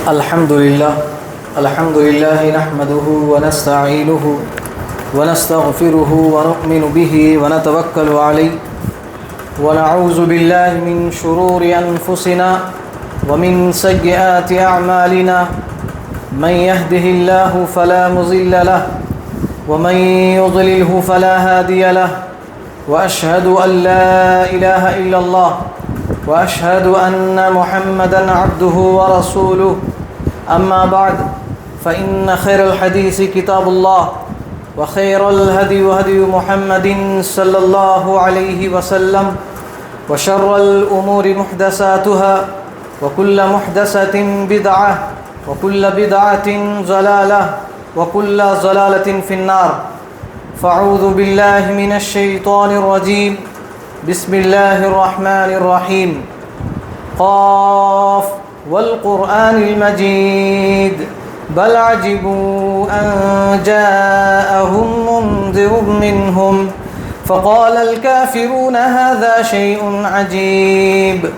الحمد لله نحمده ونستعينه ونستغفره ونؤمن به ونتوكل عليه ونعوذ بالله من شرور أنفسنا ومن سيئات أعمالنا من يهده الله فلا مضل له ومن يضلله فلا هادي له وأشهد أن لا إله إلا الله وأشهد أن محمدًا عبده ورسوله أما بعد فإن خير الحديث كتاب الله وخير الهدي هدي محمد صلى الله عليه وسلم وشر الأمور محدثاتها وكل محدثة بدعة وكل بدعة ضلالة وكل ضلالة في النار فأعوذ بالله من الشيطان الرجيم بسم الله الرحمن الرحيم قاف والقرآن المجيد بل عجبوا أن جاءهم منذر منهم فقال الكافرون هذا شيء عجيب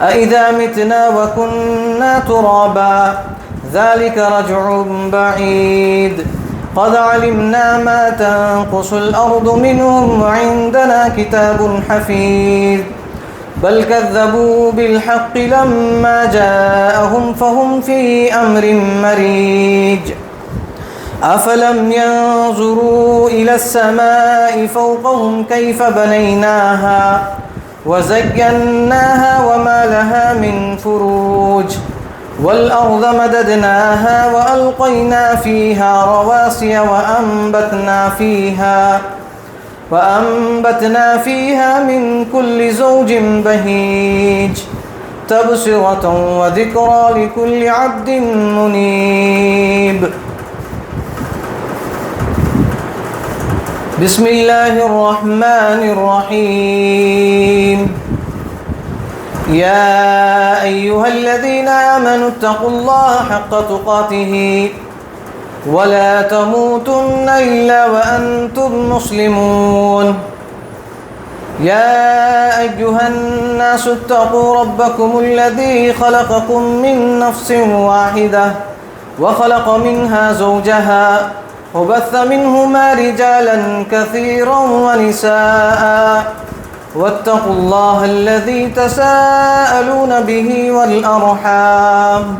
أإذا متنا وكنا ترابا ذلك رجع بعيد قد علمنا ما تنقص الأرض منهم وعندنا كتاب حفيظ بل كذبوا بالحق لما جاءهم فهم في أمر مريج أفلم ينظروا إلى السماء فوقهم كيف بنيناها وزيناها وما لها من فروج والأرض مددناها وألقينا فيها رواسي وأنبتنا فيها من كل زوج بهيج تبصرة وذكرى لكل عبد منيب بسم الله الرحمن الرحيم يا أيها الذين آمنوا اتقوا الله حق تقاته ولا تموتن إلا وأنتم مسلمون يا أيها الناس اتقوا ربكم الذي خلقكم من نفس واحدة وخلق منها زوجها وبث منهما رجالا كثيرا ونساء واتقوا الله الذي تساءلون به والأرحام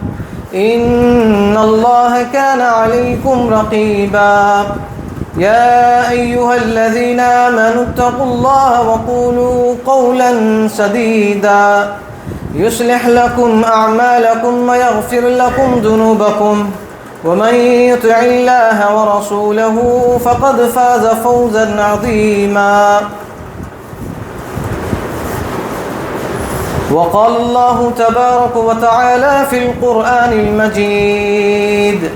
إن الله كان عليكم رقيبا يا أيها الذين آمنوا اتقوا الله وقولوا قولا سديدا يصلح لكم أعمالكم ويغفر لكم ذنوبكم ومن يطع الله ورسوله فقد فاز فوزا عظيما وقال الله تبارك وتعالى في القرآن المجيد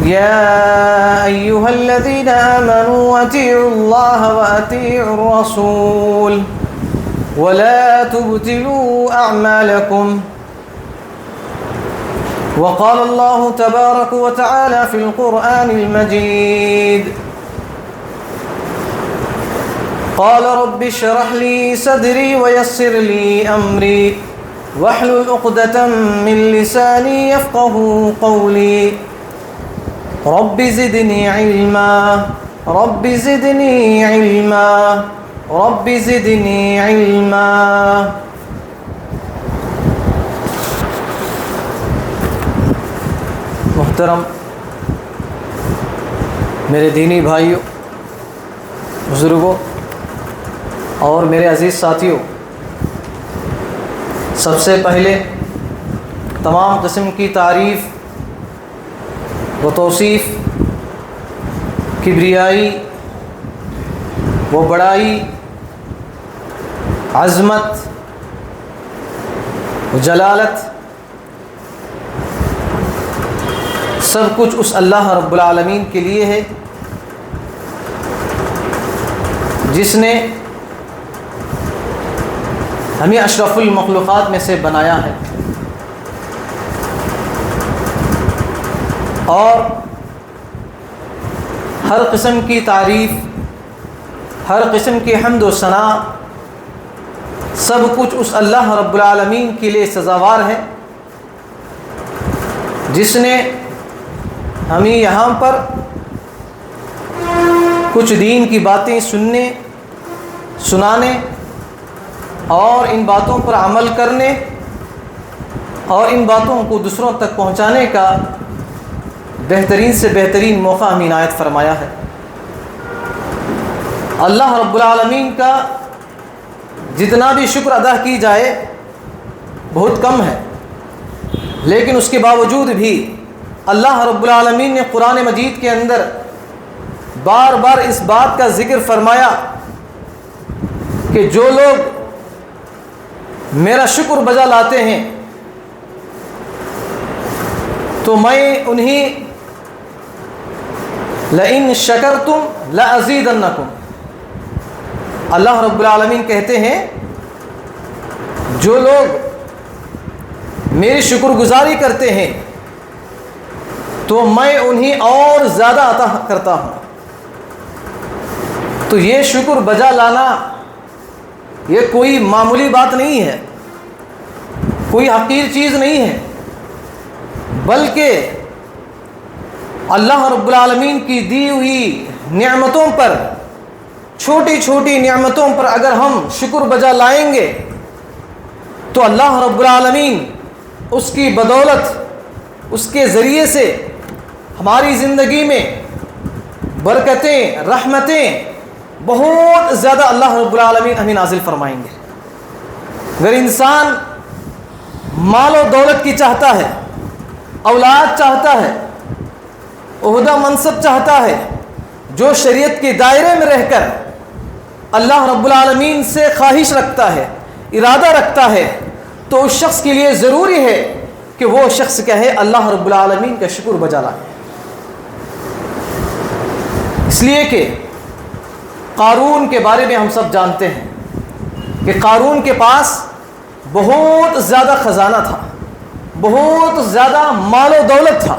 يا أيها الذين آمنوا أطيعوا الله وأطيعوا الرسول ولا تبطلوا أعمالكم وقال الله تبارك وتعالى في القرآن المجيد قال رب اشرح لي صدري ويسر لي أمري واحلل عقدة من لساني يفقهوا قولي رب زدني علما رب زدني علما رب زدني علما محترم میرے دینی بھائیوں، بزرگوں اور میرے عزیز ساتھیوں، سب سے پہلے تمام قسم کی تعریف و توصیف، کبریائی و بڑائی، عظمت و جلالت، سب کچھ اس اللہ رب العالمین کے لیے ہے جس نے ہمیں اشرف المخلوقات میں سے بنایا ہے اور ہر قسم کی تعریف، ہر قسم کی حمد و ثنا سب کچھ اس اللہ رب العالمین کے لیے سزاوار ہے جس نے ہمیں یہاں پر کچھ دین کی باتیں سننے، سنانے اور ان باتوں پر عمل کرنے اور ان باتوں کو دوسروں تک پہنچانے کا بہترین سے بہترین موقع ہمیں عنایت فرمایا ہے۔ اللہ رب العالمین کا جتنا بھی شکر ادا کی جائے بہت کم ہے، لیکن اس کے باوجود بھی اللہ رب العالمین نے قرآن مجید کے اندر بار بار اس بات کا ذکر فرمایا کہ جو لوگ میرا شکر بجا لاتے ہیں تو میں انہیں لئن شکرتم لأزیدنکم، اللہ رب العالمین کہتے ہیں جو لوگ میری شکر گزاری کرتے ہیں تو میں انہیں اور زیادہ عطا کرتا ہوں۔ تو یہ شکر بجا لانا یہ کوئی معمولی بات نہیں ہے، کوئی حقیر چیز نہیں ہے، بلکہ اللہ رب العالمین کی دی ہوئی نعمتوں پر، چھوٹی چھوٹی نعمتوں پر اگر ہم شکر بجا لائیں گے تو اللہ رب العالمین اس کی بدولت، اس کے ذریعے سے ہماری زندگی میں برکتیں، رحمتیں بہت زیادہ اللہ رب العالمین ہمیں نازل فرمائیں گے۔ اگر انسان مال و دولت کی چاہتا ہے، اولاد چاہتا ہے، عہدہ منصب چاہتا ہے، جو شریعت کے دائرے میں رہ کر اللہ رب العالمین سے خواہش رکھتا ہے، ارادہ رکھتا ہے، تو اس شخص کے لیے ضروری ہے کہ وہ شخص کہے اللہ رب العالمین کا شکر بجا لائے۔ اس لیے کہ قارون کے بارے میں ہم سب جانتے ہیں کہ قارون کے پاس بہت زیادہ خزانہ تھا، بہت زیادہ مال و دولت تھا،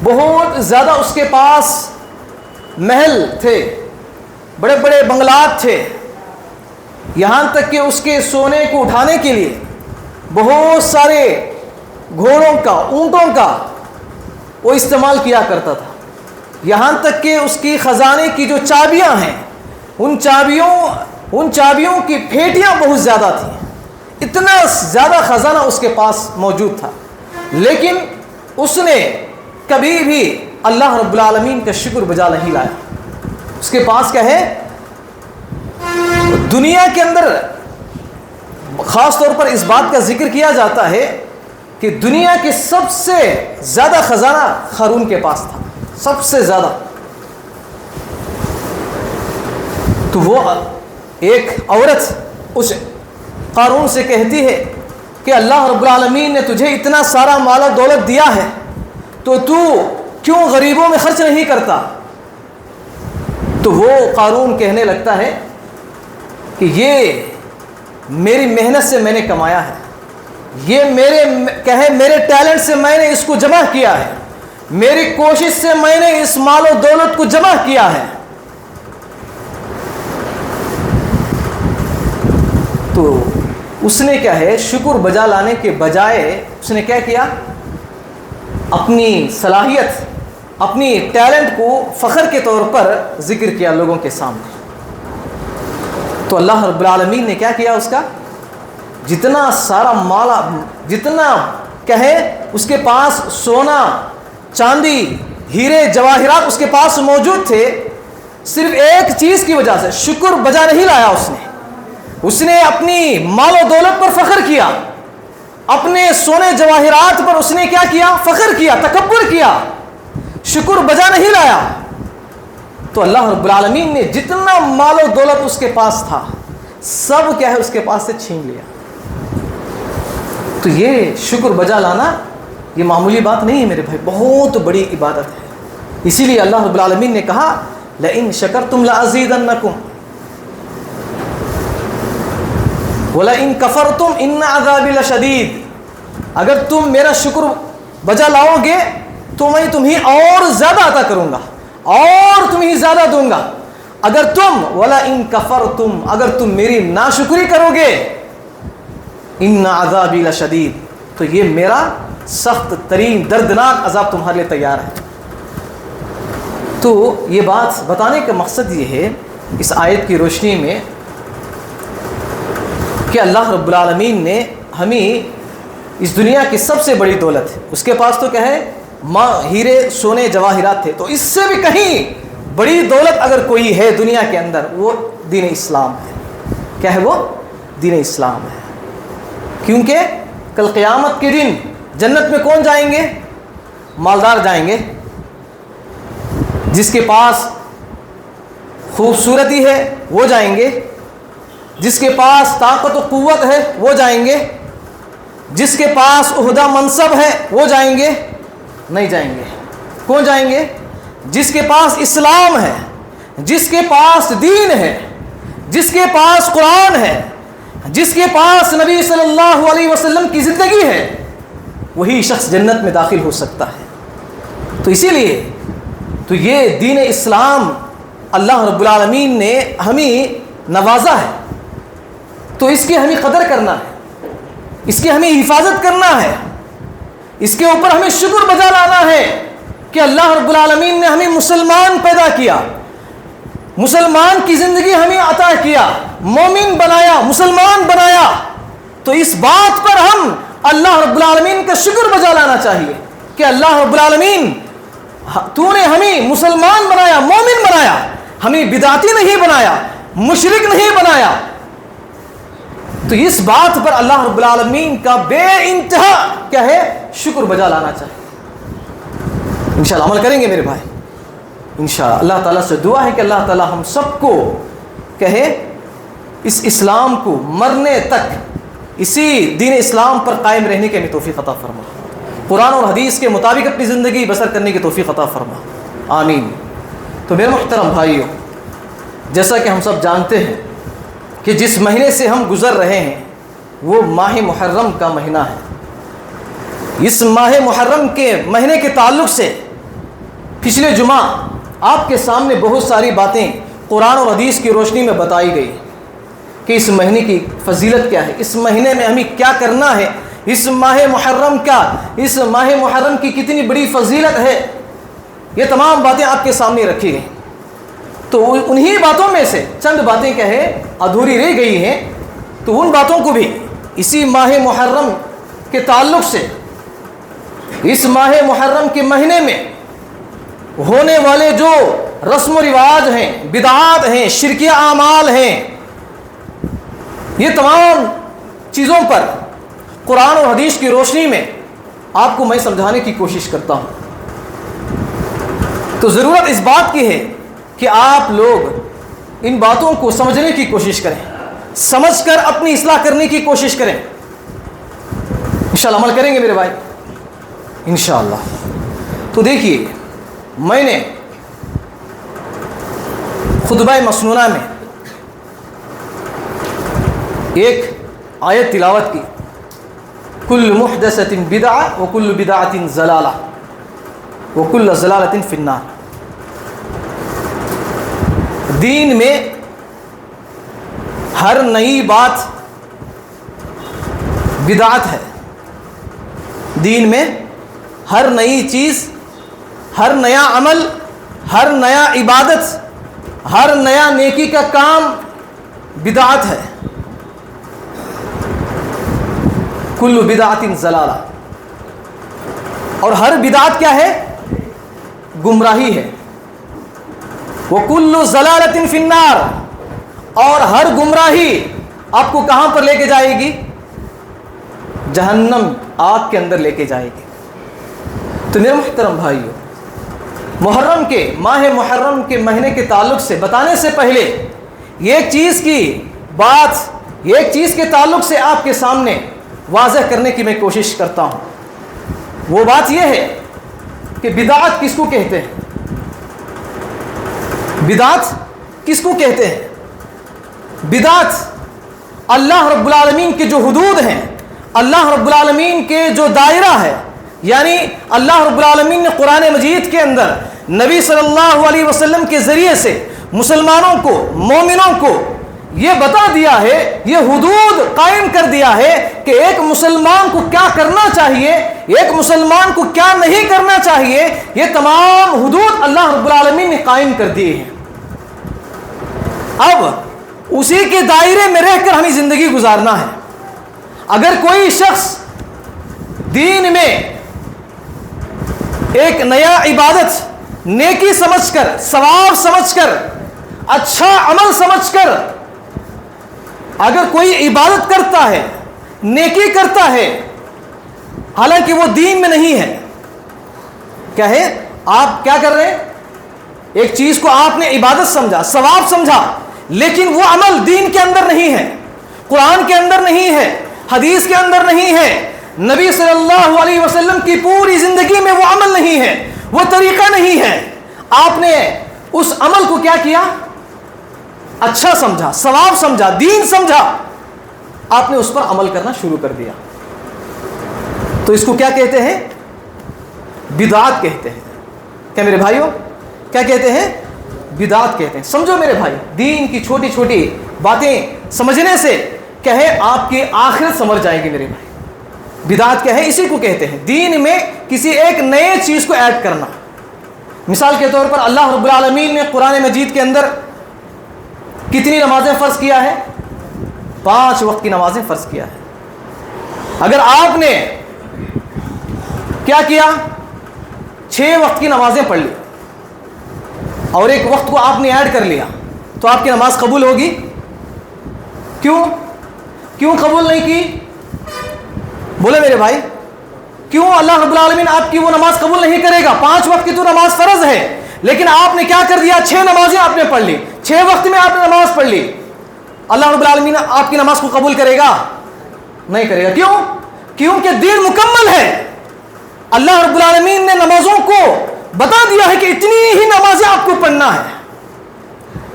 بہت زیادہ اس کے پاس محل تھے، بڑے بڑے بنگلات تھے، یہاں تک کہ اس کے سونے کو اٹھانے کے لیے بہت سارے گھوڑوں کا، اونٹوں کا وہ استعمال کیا کرتا تھا، یہاں تک کہ اس کی خزانے کی جو چابیاں ہیں ان چابیوں کی پھیٹیاں بہت زیادہ تھیں، اتنا زیادہ خزانہ اس کے پاس موجود تھا، لیکن اس نے کبھی بھی اللہ رب العالمین کا شکر بجا نہیں لایا۔ اس کے پاس کیا ہے؟ دنیا کے اندر خاص طور پر اس بات کا ذکر کیا جاتا ہے کہ دنیا کے سب سے زیادہ خزانہ قارون کے پاس تھا، سب سے زیادہ۔ تو وہ ایک عورت اس قارون سے کہتی ہے کہ اللہ رب العالمین نے تجھے اتنا سارا مال و دولت دیا ہے تو تو کیوں غریبوں میں خرچ نہیں کرتا؟ تو وہ قارون کہنے لگتا ہے کہ یہ میری محنت سے میں نے کمایا ہے، یہ میرے ٹیلنٹ سے میں نے اس کو جمع کیا ہے، میری کوشش سے میں نے اس مال و دولت کو جمع کیا ہے۔ تو اس نے کیا ہے، شکر بجا لانے کے بجائے اس نے کیا کیا؟ اپنی صلاحیت، اپنی ٹیلنٹ کو فخر کے طور پر ذکر کیا لوگوں کے سامنے۔ تو اللہ رب العالمین نے کیا کیا؟ اس کا جتنا سارا مال، جتنا کہے اس کے پاس سونا، چاندی، ہیرے جواہرات اس کے پاس موجود تھے، صرف ایک چیز کی وجہ سے شکر بجا نہیں لایا اس نے اپنی مال و دولت پر فخر کیا، اپنے سونے جواہرات پر اس نے کیا کیا؟ فخر کیا، تکبر کیا، شکر بجا نہیں لایا۔ تو اللہ رب العالمین نے جتنا مال و دولت اس کے پاس تھا سب کیا ہے اس کے پاس سے چھین لیا۔ تو یہ شکر بجا لانا یہ معمولی بات نہیں ہے میرے بھائی، بہت بڑی عبادت ہے۔ اسی لیے اللہ رب العالمین نے کہا لئن شکرتم لأزیدنکم وَلَئِن كَفَرْتُمْ إِنَّ عَذَابِي لَشَدِيدٌ، اگر تم میرا شکر بجا لاؤ گے تو میں تمہیں اور زیادہ عطا کروں گا، اور تمہیں زیادہ دوں گا، اگر تم ولا ان کفرتم اگر تم میری ناشکری کرو گے ان عذابی لشدید تو یہ میرا سخت ترین دردناک عذاب تمہارے لیے تیار ہے. تو یہ بات بتانے کا مقصد یہ ہے اس آیت کی روشنی میں کہ اللہ رب العالمین نے ہمیں اس دنیا کی سب سے بڑی دولت ہے, اس کے پاس تو کیا ہے ہیرے سونے جواہرات تھے, تو اس سے بھی کہیں بڑی دولت اگر کوئی ہے دنیا کے اندر وہ دین اسلام ہے. کیا ہے وہ؟ دین اسلام ہے. کیونکہ کل قیامت کے دن جنت میں کون جائیں گے؟ مالدار جائیں گے, جس کے پاس خوبصورتی ہے وہ جائیں گے, جس کے پاس طاقت و قوت ہے وہ جائیں گے, جس کے پاس عہدہ منصب ہے وہ جائیں گے؟ نہیں جائیں گے. کون جائیں گے؟ جس کے پاس اسلام ہے, جس کے پاس دین ہے, جس کے پاس قرآن ہے, جس کے پاس نبی صلی اللہ علیہ وسلم کی زندگی ہے, وہی شخص جنت میں داخل ہو سکتا ہے. تو اسی لیے تو یہ دین اسلام اللہ رب العالمین نے ہمیں نوازا ہے, تو اس کی ہمیں قدر کرنا ہے, اس کی ہمیں حفاظت کرنا ہے, اس کے اوپر ہمیں شکر بجا لانا ہے کہ اللہ رب العالمین نے ہمیں مسلمان پیدا کیا, مسلمان کی زندگی ہمیں عطا کیا, مومن بنایا, مسلمان بنایا. تو اس بات پر ہم اللہ رب العالمین کا شکر بجا لانا چاہیے کہ اللہ رب العالمین تو نے ہمیں مسلمان بنایا, مومن بنایا, ہمیں بدعتی نہیں بنایا, مشرک نہیں بنایا. تو اس بات پر اللہ رب العالمین کا بے انتہا کیا ہے شکر بجا لانا چاہیے. انشاءاللہ عمل کریں گے میرے بھائی انشاءاللہ. اللہ تعالیٰ سے دعا ہے کہ اللہ تعالیٰ ہم سب کو کہے اس اسلام کو مرنے تک اسی دین اسلام پر قائم رہنے کے توفیق عطا فرما, قرآن اور حدیث کے مطابق اپنی زندگی بسر کرنے کی توفیق عطا فرما, آمین. تو میرے محترم بھائیوں, جیسا کہ ہم سب جانتے ہیں کہ جس مہینے سے ہم گزر رہے ہیں وہ ماہ محرم کا مہینہ ہے. اس ماہ محرم کے مہینے کے تعلق سے پچھلے جمعہ آپ کے سامنے بہت ساری باتیں قرآن اور حدیث کی روشنی میں بتائی گئی کہ اس مہینے کی فضیلت کیا ہے, اس مہینے میں ہمیں کیا کرنا ہے, اس ماہ محرم کی کتنی بڑی فضیلت ہے. یہ تمام باتیں آپ کے سامنے رکھی گئی. تو انہی باتوں میں سے چند باتیں کیا ہے ادھوری رہ گئی ہیں, تو ان باتوں کو بھی اسی ماہ محرم کے تعلق سے اس ماہ محرم کے مہینے میں ہونے والے جو رسم و رواج ہیں, بدعات ہیں, شرکیہ اعمال ہیں, یہ تمام چیزوں پر قرآن اور حدیث کی روشنی میں آپ کو میں سمجھانے کی کوشش کرتا ہوں. تو ضرورت اس بات کی ہے کہ آپ لوگ ان باتوں کو سمجھنے کی کوشش کریں, سمجھ کر اپنی اصلاح کرنے کی کوشش کریں. انشاءاللہ عمل کریں گے میرے بھائی انشاءاللہ. تو دیکھیے, میں نے خطبہ مسنونہ میں ایک آیت تلاوت کی, کل محدثۃ بدعہ وکل بدعۃ ضلالہ وکل ضلالۃ فی النار. دین میں ہر نئی بات بدعت ہے, دین میں ہر نئی چیز, ہر نیا عمل, ہر نیا عبادت, ہر نیا نیکی کا کام بدعت ہے. کل بدعت ضلالہ, اور ہر بدعت کیا ہے گمراہی ہے. وَكُلُّ ضَلَالَةٍ فِي النَّارِ, اور ہر گمراہی آپ کو کہاں پر لے کے جائے گی؟ جہنم, آگ کے اندر لے کے جائے گی. تو میرے محترم بھائیو, محرم کے ماہ محرم کے مہینے کے تعلق سے بتانے سے پہلے ایک چیز کی بات, ایک چیز کے تعلق سے آپ کے سامنے واضح کرنے کی میں کوشش کرتا ہوں. وہ بات یہ ہے کہ بدعت کس کو کہتے ہیں, بدعت کس کو کہتے ہیں؟ بدعت اللہ رب العالمین کے جو حدود ہیں, اللہ رب العالمین کے جو دائرہ ہے, یعنی اللہ رب العالمین نے قرآن مجید کے اندر نبی صلی اللہ علیہ وسلم کے ذریعے سے مسلمانوں کو، مومنوں کو یہ بتا دیا ہے، یہ حدود قائم کر دیا ہے کہ ایک مسلمان کو کیا کرنا چاہیے، ایک مسلمان کو کیا نہیں کرنا چاہیے، یہ تمام حدود اللہ رب العالمین نے قائم کر دیے ہیں۔ اب اسی کے دائرے میں رہ کر ہمیں زندگی گزارنا ہے۔ اگر کوئی شخص دین میں ایک نیا عبادت نیکی سمجھ کر، ثواب سمجھ کر، اچھا عمل سمجھ کر اگر کوئی عبادت کرتا ہے، نیکی کرتا ہے، حالانکہ وہ دین میں نہیں ہے، کیا ہے؟ آپ کیا کر رہے ہیں؟ ایک چیز کو آپ نے عبادت سمجھا، ثواب سمجھا، لیکن وہ عمل دین کے اندر نہیں ہے، قرآن کے اندر نہیں ہے، حدیث کے اندر نہیں ہے، نبی صلی اللہ علیہ وسلم کی پوری زندگی میں وہ عمل نہیں ہے، وہ طریقہ نہیں ہے۔ آپ نے اس عمل کو کیا کیا؟ اچھا سمجھا، ثواب سمجھا، دین سمجھا، آپ نے اس پر عمل کرنا شروع کر دیا، تو اس کو کیا کہتے ہیں؟ بدعات کہتے ہیں۔ کیا میرے بھائیوں، کیا کہتے ہیں؟ بدعات کہتے ہیں۔ سمجھو میرے بھائی، دین کی چھوٹی چھوٹی باتیں سمجھنے سے کیا ہے آپ کی آخرت سمجھ جائے گی میرے بھائی۔ بدعات کیا ہے؟ اسی کو کہتے ہیں، دین میں کسی ایک نئے چیز کو ایڈ کرنا۔ مثال کے طور پر اللہ رب العالمین نے قرآن مجید کے اندر کتنی نمازیں فرض کیا ہے؟ 5 وقت کی نمازیں فرض کیا ہے۔ اگر آپ نے کیا کیا؟ 6 وقت کی نمازیں پڑھ لی اور ایک وقت کو آپ نے ایڈ کر لیا، تو آپ کی نماز قبول ہوگی؟ کیوں قبول نہیں کی؟ بولے میرے بھائی، کیوں اللہ رب العالمین آپ کی وہ نماز قبول نہیں کرے گا؟ 5 وقت کی تو نماز فرض ہے، لیکن آپ نے کیا کر دیا؟ 6 نمازیں آپ نے پڑھ لی، 6 وقت میں آپ نے نماز پڑھ لی، اللہ رب العالمین آپ کی نماز کو قبول کرے گا؟ نہیں کرے گا۔ کیوں؟ کیونکہ دین مکمل ہے۔ اللہ رب العالمین نے نمازوں کو بتا دیا ہے کہ اتنی ہی نمازیں آپ کو پڑھنا ہے۔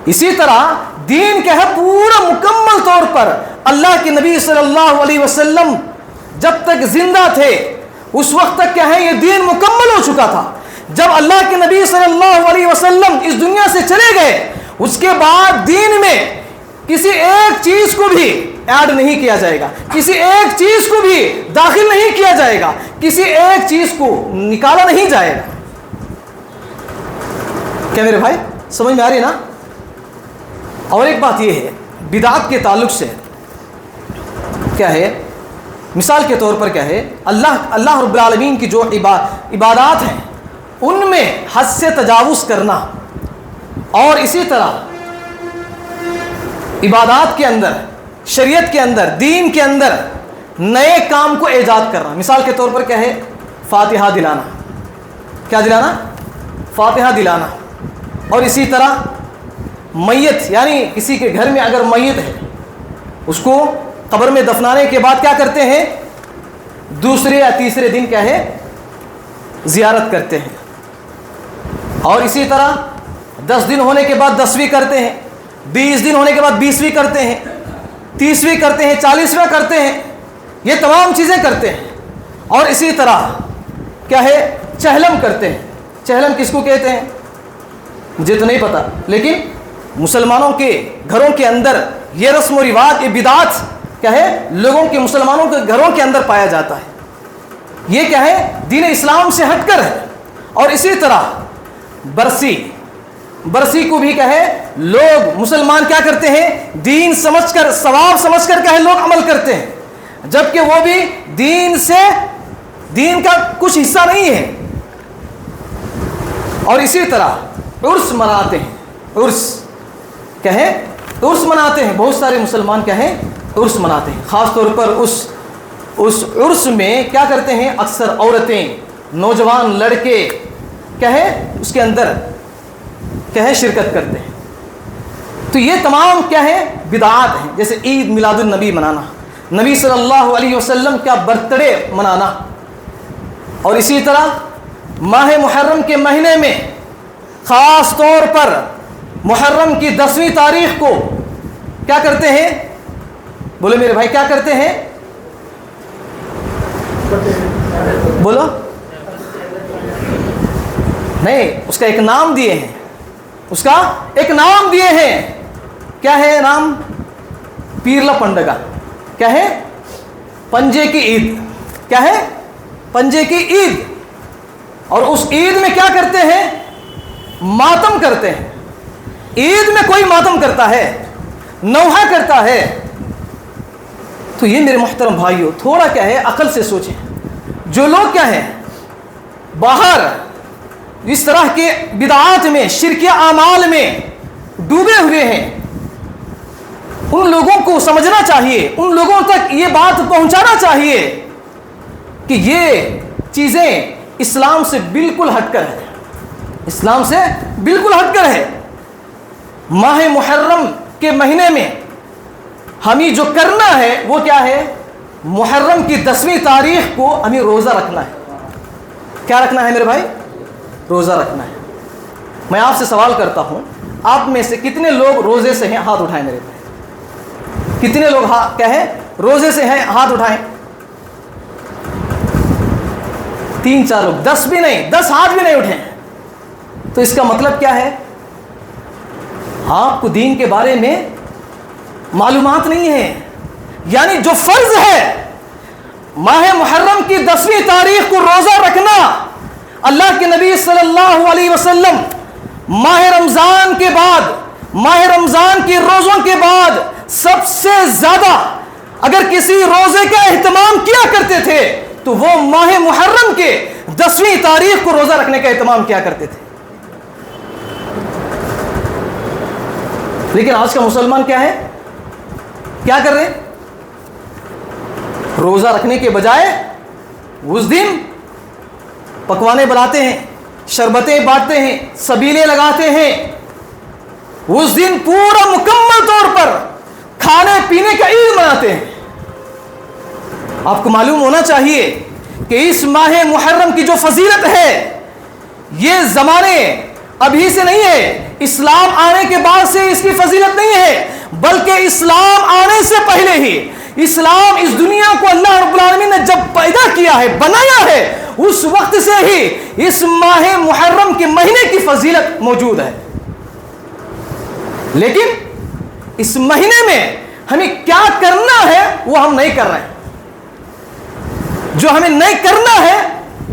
اسی طرح دین کیا ہے؟ پورا مکمل طور پر اللہ کے نبی صلی اللہ علیہ وسلم جب تک زندہ تھے اس وقت تک کیا ہے؟ یہ دین مکمل ہو چکا تھا۔ جب اللہ کے نبی صلی اللہ علیہ وسلم اس دنیا سے چلے گئے، اس کے بعد دین میں کسی ایک چیز کو بھی ایڈ نہیں کیا جائے گا، کسی ایک چیز کو بھی داخل نہیں کیا جائے گا، کسی ایک چیز کو نکالا نہیں جائے گا۔ کیا میرے بھائی سمجھ میں آ رہی ہے نا؟ اور ایک بات یہ ہے بدعات کے تعلق سے، کیا ہے؟ مثال کے طور پر کیا ہے؟ اللہ رب العالمین کی جو عبادات ہیں ان میں حد سے تجاوز کرنا، اور اسی طرح عبادات کے اندر، شریعت کے اندر، دین کے اندر نئے کام کو ایجاد کرنا۔ مثال کے طور پر کیا ہے؟ فاتحہ دلانا۔ کیا دلانا؟ فاتحہ دلانا۔ اور اسی طرح میت، یعنی کسی کے گھر میں اگر میت ہے اس کو قبر میں دفنانے کے بعد کیا کرتے ہیں؟ دوسرے یا تیسرے دن کیا ہے؟ زیارت کرتے ہیں۔ اور اسی طرح 10 دن ہونے کے بعد 10ویں کرتے ہیں، 20 دن ہونے کے بعد 20ویں کرتے ہیں، 30ویں کرتے ہیں، 40واں کرتے ہیں، یہ تمام چیزیں کرتے ہیں۔ اور اسی طرح کیا ہے؟ چہلم کرتے ہیں۔ چہلم کس کو کہتے ہیں؟ مجھے تو نہیں پتا، لیکن مسلمانوں کے گھروں کے اندر یہ رسم و رواج، یہ بدعات کیا ہے؟ لوگوں کے، مسلمانوں کے گھروں کے اندر پایا جاتا ہے۔ یہ کیا ہے؟ دین اسلام سے ہٹ کر ہے۔ اور اسی طرح برسی کو بھی کیا ہے؟ لوگ مسلمان کیا کرتے ہیں؟ دین سمجھ کر، ثواب سمجھ کر کیا ہے؟ لوگ عمل کرتے ہیں، جبکہ وہ بھی دین کا کچھ حصہ نہیں ہے۔ اور اسی طرح عرس مناتے ہیں۔ عرس کیا ہے؟ عرس مناتے ہیں، بہت سارے مسلمان کیا ہیں؟ عرس مناتے ہیں۔ خاص طور پر اس عرس میں کیا کرتے ہیں؟ اکثر عورتیں، نوجوان لڑکے کیا ہے؟ اس کے اندر کیا ہے؟ شرکت کرتے ہیں۔ تو یہ تمام کیا ہے؟ بدعات ہیں۔ جیسے عید میلاد النبی منانا، نبی صلی اللہ علیہ وسلم کا برتھ ڈے منانا، اور اسی طرح ماہ محرم کے مہینے میں خاص طور پر محرم کی 10ویں تاریخ کو کیا کرتے ہیں؟ بولے میرے بھائی، کیا کرتے ہیں؟ بولو نہیں، اس کا ایک نام دیے ہیں، اس کا ایک نام دیے ہیں. کیا ہے نام؟ پیرلا پنڈگا. کیا ہے؟ پنجے کی عید. کیا ہے؟ پنجے کی عید. اور اس عید میں کیا کرتے ہیں؟ ماتم کرتے ہیں. عید میں کوئی ماتم کرتا ہے، نوحہ کرتا ہے. تو یہ میرے محترم بھائیوں تھوڑا کیا ہے عقل سے سوچیں. جو لوگ کیا ہیں باہر اس طرح کے بدعات میں، شرکیہ اعمال میں ڈوبے ہوئے ہیں، ان لوگوں کو سمجھنا چاہیے، ان لوگوں تک یہ بات پہنچانا چاہیے کہ یہ چیزیں اسلام سے بالکل ہٹ کر ہے. اسلام سے بالکل ہٹ کر ہے. ماہ محرم کے مہینے میں ہمیں جو کرنا ہے وہ کیا ہے؟ محرم کی 10ویں تاریخ کو ہمیں روزہ رکھنا ہے. کیا رکھنا ہے میرے بھائی؟ روزہ رکھنا ہے. میں آپ سے سوال کرتا ہوں، آپ میں سے کتنے لوگ روزے سے ہیں؟ ہاتھ اٹھائیں میرے بھائی. کتنے لوگ کیا ہے روزے سے ہیں؟ ہاتھ اٹھائیں. 3-4 لوگ. 10 بھی نہیں، 10 ہاتھ بھی نہیں اٹھے. تو اس کا مطلب کیا ہے؟ آپ کو دین کے بارے میں معلومات نہیں ہے. یعنی جو فرض ہے ماہ محرم کی 10ویں تاریخ کو روزہ رکھنا، اللہ کے نبی صلی اللہ علیہ وسلم ماہ رمضان کے بعد، ماہ رمضان کے روزوں کے بعد سب سے زیادہ اگر کسی روزے کا اہتمام کیا کرتے تھے تو وہ ماہ محرم کے 10ویں تاریخ کو روزہ رکھنے کا اہتمام کیا کرتے تھے. لیکن آج کا مسلمان کیا ہے؟ کیا کر رہے ہیں؟ روزہ رکھنے کے بجائے اس دن پکوانے بناتے ہیں، شربتیں بانٹتے ہیں، سبیلے لگاتے ہیں. اس دن پورا مکمل طور پر کھانے پینے کا عید مناتے ہیں. آپ کو معلوم ہونا چاہیے کہ اس ماہ محرم کی جو فضیلت ہے یہ زمانے ابھی سے نہیں ہے، اسلام آنے کے بعد سے اس کی فضیلت نہیں ہے، بلکہ اسلام آنے سے پہلے ہی، اسلام اس دنیا کو اللہ رب العالمین نے جب پیدا کیا ہے، بنایا ہے، اس وقت سے ہی اس ماہ محرم کے مہینے کی فضیلت موجود ہے. لیکن اس مہینے میں ہمیں کیا کرنا ہے وہ ہم نہیں کر رہے ہیں. جو ہمیں نہیں کرنا ہے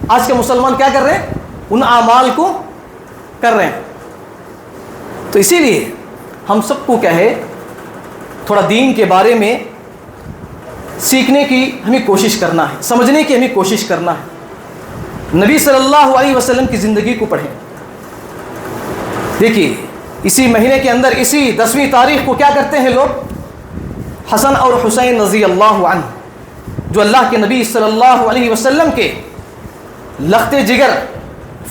آج کے مسلمان کیا کر رہے ہیں؟ ان اعمال کو کر رہے ہیں. تو اسی لیے ہم سب کو کیا ہے تھوڑا دین کے بارے میں سیکھنے کی ہمیں کوشش کرنا ہے، سمجھنے کی ہمیں کوشش کرنا ہے. نبی صلی اللہ علیہ وسلم کی زندگی کو پڑھیں. دیکھیے اسی مہینے کے اندر اسی 10ویں تاریخ کو کیا کرتے ہیں لوگ؟ حسن اور حسین رضی اللہ عنہ جو اللہ کے نبی صلی اللہ علیہ وسلم کے لخت جگر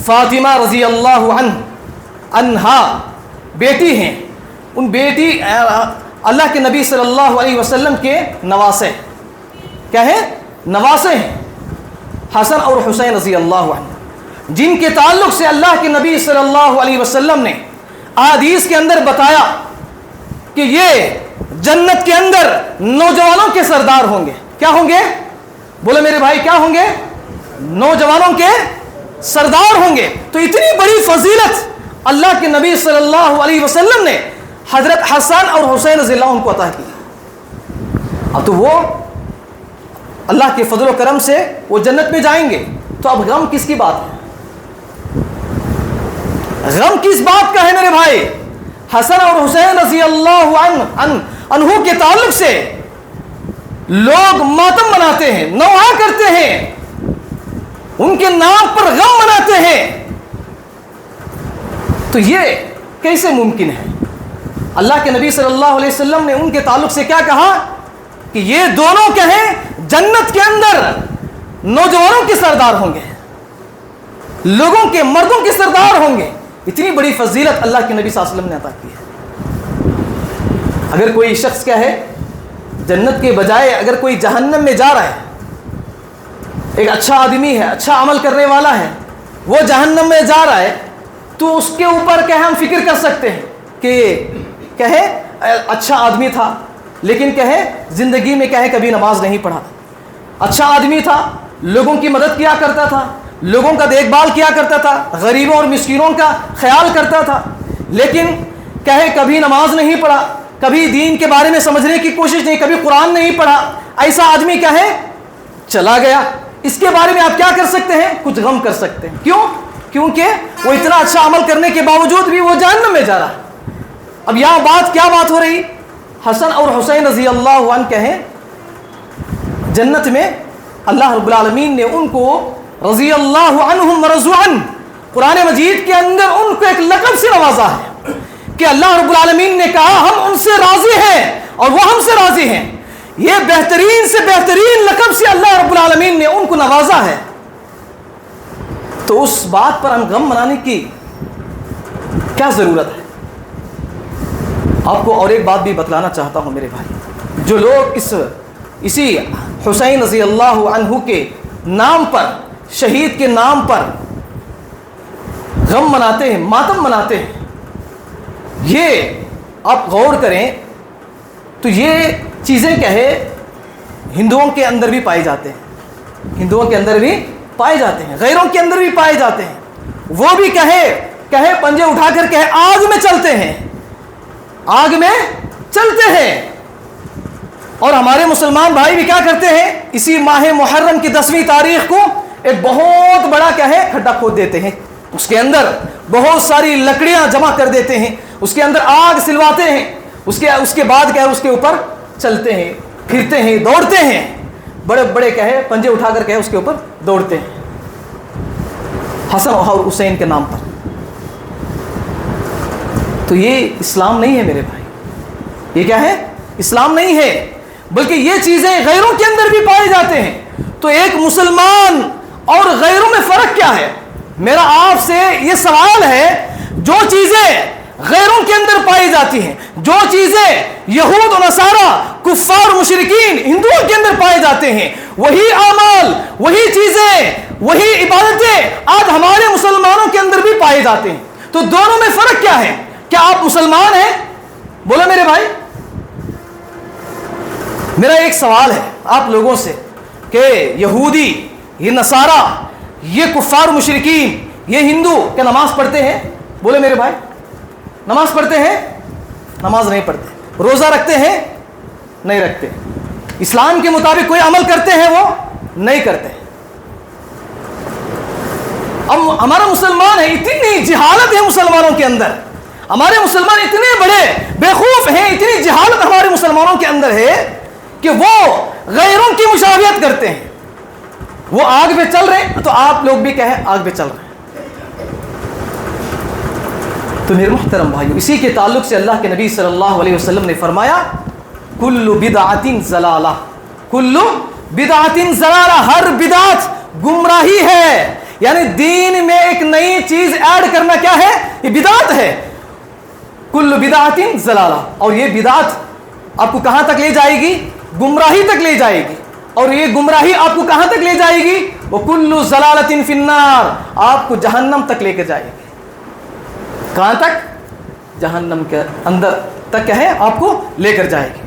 فاطمہ رضی اللہ عنہا بیٹی ہیں، ان بیٹی اللہ کے نبی صلی اللہ علیہ وسلم کے نواسے. کیا ہے؟ نواسے ہیں حسن اور حسین رضی اللہ عنہ، جن کے تعلق سے اللہ کے نبی صلی اللہ علیہ وسلم نے احادیث کے اندر بتایا کہ یہ جنت کے اندر نوجوانوں کے سردار ہوں گے. کیا ہوں گے؟ بولے میرے بھائی کیا ہوں گے؟ نوجوانوں کے سردار ہوں گے. تو اتنی بڑی فضیلت اللہ کے نبی صلی اللہ علیہ وسلم نے حضرت حسن اور حسین رضی اللہ عنہ کو عطا کی. اب تو وہ اللہ کے فضل و کرم سے وہ جنت میں جائیں گے. تو اب غم کس کی بات ہے؟ غم کس بات کا ہے میرے بھائی؟ حسن اور حسین رضی اللہ عنہ کے تعلق سے لوگ ماتم مناتے ہیں، نوحہ کرتے ہیں، ان کے نام پر غم مناتے ہیں. تو یہ کیسے ممکن ہے؟ اللہ کے نبی صلی اللہ علیہ وسلم نے ان کے تعلق سے کیا کہا کہ یہ دونوں کہیں جنت کے اندر نوجوانوں کے سردار ہوں گے، لوگوں کے مردوں کے سردار ہوں گے. اتنی بڑی فضیلت اللہ کے نبی صلی اللہ علیہ وسلم نے عطا کی ہے. اگر کوئی شخص کیا ہے جنت کے بجائے اگر کوئی جہنم میں جا رہا ہے، ایک اچھا آدمی ہے، اچھا عمل کرنے والا ہے، وہ جہنم میں جا رہا ہے، تو اس کے اوپر کیا ہم فکر کر سکتے ہیں کہ کہے اچھا آدمی تھا لیکن کہے زندگی میں کہے کبھی نماز نہیں پڑھا. اچھا آدمی تھا، لوگوں کی مدد کیا کرتا تھا، لوگوں کا دیکھ بھال کیا کرتا تھا، غریبوں اور مسکینوں کا خیال کرتا تھا. لیکن کہے کبھی نماز نہیں پڑھا, کبھی دین کے بارے میں سمجھنے کی کوشش نہیں, کبھی قرآن نہیں پڑھا, ایسا آدمی کیا ہے, چلا گیا. اس کے بارے میں آپ کیا کر سکتے ہیں؟ کچھ غم کر سکتے ہیں. کیوں؟ کیونکہ وہ اتنا اچھا عمل کرنے کے باوجود بھی وہ جہنم میں جا رہا ہے. اب یہاں کیا بات ہو رہی؟ حسن اور حسین رضی اللہ عنہ کہیں جنت میں اللہ رب العالمین نے ان کو رضی اللہ عنہم ورضوا عنہ, قرآن مجید کے اندر ان کو ایک لقب سے نوازا ہے کہ اللہ رب العالمین نے کہا ہم ان سے راضی ہیں اور وہ ہم سے راضی ہیں. یہ بہترین سے بہترین لقب سے اللہ رب العالمین نے ان کو نوازا ہے. تو اس بات پر ہم غم منانے کی کیا ضرورت ہے؟ آپ کو اور ایک بات بھی بتلانا چاہتا ہوں میرے بھائی. جو لوگ اسی حسین رضی اللہ عنہ کے نام پر, شہید کے نام پر غم مناتے ہیں, ماتم مناتے ہیں, یہ آپ غور کریں تو یہ چیزیں کیا ہے ہندوؤں کے اندر بھی پائے جاتے ہیں, ہندوؤں کے اندر بھی پائے جاتے ہیں, غیروں کے اندر بھی پائے جاتے ہیں. وہ بھی کہے پنجے اٹھا کر کہے آگ میں چلتے ہیں, آگ میں چلتے ہیں. اور ہمارے مسلمان بھائی بھی کیا کرتے ہیں, اسی ماہ محرم کی 10ویں تاریخ کو ایک بہت بڑا کھڈا کھود دیتے ہیں, اس کے اندر بہت ساری لکڑیاں جمع کر دیتے ہیں, اس کے اندر آگ سلواتے ہیں, اس کے بعد اس کے اوپر چلتے ہیں, پھرتے ہیں, دوڑتے ہیں, بڑے بڑے پنجے اٹھا کر اس کے اوپر دوڑتے ہیں حسن اور حسین کے نام پر. تو یہ اسلام نہیں ہے میرے بھائی, یہ کیا ہے؟ اسلام نہیں ہے, بلکہ یہ چیزیں غیروں کے اندر بھی پائے جاتے ہیں. تو ایک مسلمان اور غیروں میں فرق کیا ہے؟ میرا آپ سے یہ سوال ہے, جو چیزیں غیروں کے اندر پائی جاتی ہیں, جو چیزیں یہود و نصارہ, کفار و مشرکین ہندوؤں کے اندر پائے جاتے ہیں, وہی اعمال, وہی چیزیں, وہی عبادتیں آج ہمارے مسلمانوں کے اندر بھی پائے جاتے ہیں. تو دونوں میں فرق کیا ہے؟ کیا آپ مسلمان ہیں؟ بولو میرے بھائی. میرا ایک سوال ہے آپ لوگوں سے کہ یہودی, یہ نصارہ, یہ کفار مشرکین, یہ ہندو کیا نماز پڑھتے ہیں؟ بولے میرے بھائی, نماز پڑھتے ہیں؟ نماز نہیں پڑھتے. روزہ رکھتے ہیں؟ نہیں رکھتے. اسلام کے مطابق کوئی عمل کرتے ہیں؟ وہ نہیں کرتے. اب ہمارا مسلمان ہے, اتنی جہالت ہے مسلمانوں کے اندر, ہمارے مسلمان اتنے بڑے بیوقوف ہیں, اتنی جہالت ہمارے مسلمانوں کے اندر ہے کہ وہ غیروں کی مشابہت کرتے ہیں. وہ آگ پہ چل رہے ہیں تو آپ لوگ بھی کہیں آگ پہ چل رہے ہیں. تو میرے محترم بھائیو, اسی کے تعلق سے اللہ کے نبی صلی اللہ علیہ وسلم نے فرمایا کل بدعت ضلالہ, کل بدعت ضلالہ, ہر بدعت گمراہی ہے. یعنی دین میں ایک نئی چیز ایڈ کرنا کیا ہے؟ یہ بدعت ہے. کل بدعت ضلالہ, اور یہ بدعت آپ کو کہاں تک لے جائے گی؟ گمراہی تک لے جائے گی. اور یہ گمراہی آپ کو کہاں تک لے جائے گی؟ وَكُلُّ ضَلَالَةٍ فِي النَّارِ, آپ کو جہنم تک لے کے جائے گی. کہاں تک؟ جہنم کے اندر تک کیا ہے آپ کو لے کر جائے گی.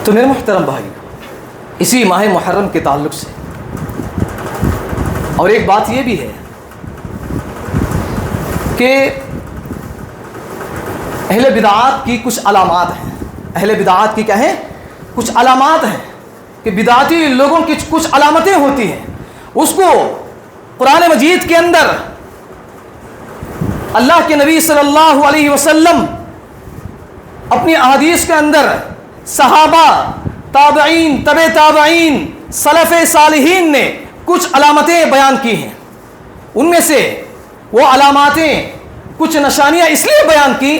تو میرے محترم بھائی, اسی ماہ محرم کے تعلق سے اور ایک بات یہ بھی ہے کہ اہل بدعات کی کچھ علامات ہیں. اہل بدعات کی کیا ہیں؟ کچھ علامات ہیں کہ بدعاتی لوگوں کی کچھ علامتیں ہوتی ہیں. اس کو قرآن مجید کے اندر اللہ کے نبی صلی اللہ علیہ وسلم اپنی احادیث کے اندر صحابہ, تابعین, تبع تابعین, سلف صالحین نے کچھ علامتیں بیان کی ہیں. ان میں سے وہ علاماتیں, کچھ نشانیاں اس لیے بیان کی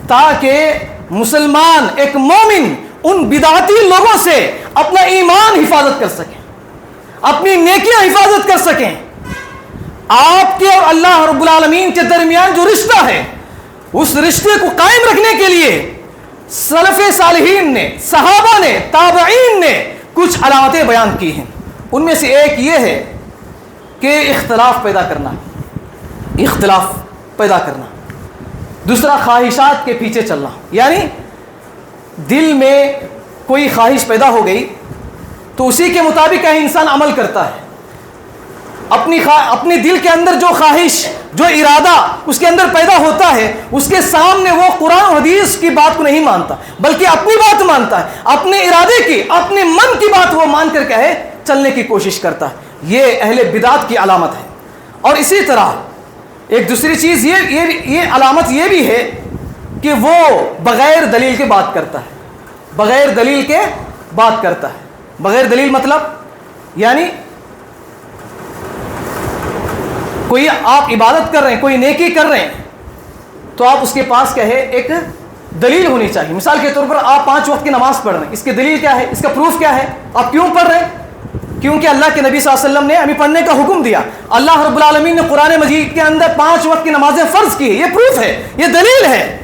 تاکہ مسلمان, ایک مومن ان بدعاتی لوگوں سے اپنا ایمان حفاظت کر سکیں, اپنی نیکیاں حفاظت کر سکیں. آپ کے اور اللہ رب العالمین کے درمیان جو رشتہ ہے, اس رشتے کو قائم رکھنے کے لیے سلف صالحین نے, صحابہ نے, تابعین نے کچھ علامتیں بیان کی ہیں. ان میں سے ایک یہ ہے کہ اختلاف پیدا کرنا, اختلاف پیدا کرنا. دوسرا, خواہشات کے پیچھے چلنا, یعنی دل میں کوئی خواہش پیدا ہو گئی تو اسی کے مطابق انسان عمل کرتا ہے. اپنے دل کے اندر جو خواہش جو ارادہ اس کے اندر پیدا ہوتا ہے اس کے سامنے وہ قرآن و حدیث کی بات کو نہیں مانتا بلکہ اپنی بات مانتا ہے, اپنے ارادے کی اپنے من کی بات وہ مان کر کہے چلنے کی کوشش کرتا ہے. یہ اہل بدعت کی علامت ہے. اور اسی طرح ایک دوسری چیز یہ علامت یہ بھی ہے کہ وہ بغیر دلیل کے بات کرتا ہے. بغیر دلیل کے بات کرتا ہے. بغیر دلیل مطلب یعنی کوئی آپ عبادت کر رہے ہیں, کوئی نیکی کر رہے ہیں, تو آپ اس کے پاس کیا ہے ایک دلیل ہونی چاہیے. مثال کے طور پر آپ 5 وقت کی نماز پڑھ رہے ہیں, اس کی دلیل کیا ہے, اس کا پروف کیا ہے, آپ کیوں پڑھ رہے ہیں؟ کیونکہ اللہ کے نبی صلی اللہ علیہ وسلم نے ہمیں پڑھنے کا حکم دیا. اللہ رب العالمین نے قرآن مجید کے اندر 5 وقت کی نمازیں فرض کی. یہ پروف ہے, یہ دلیل ہے.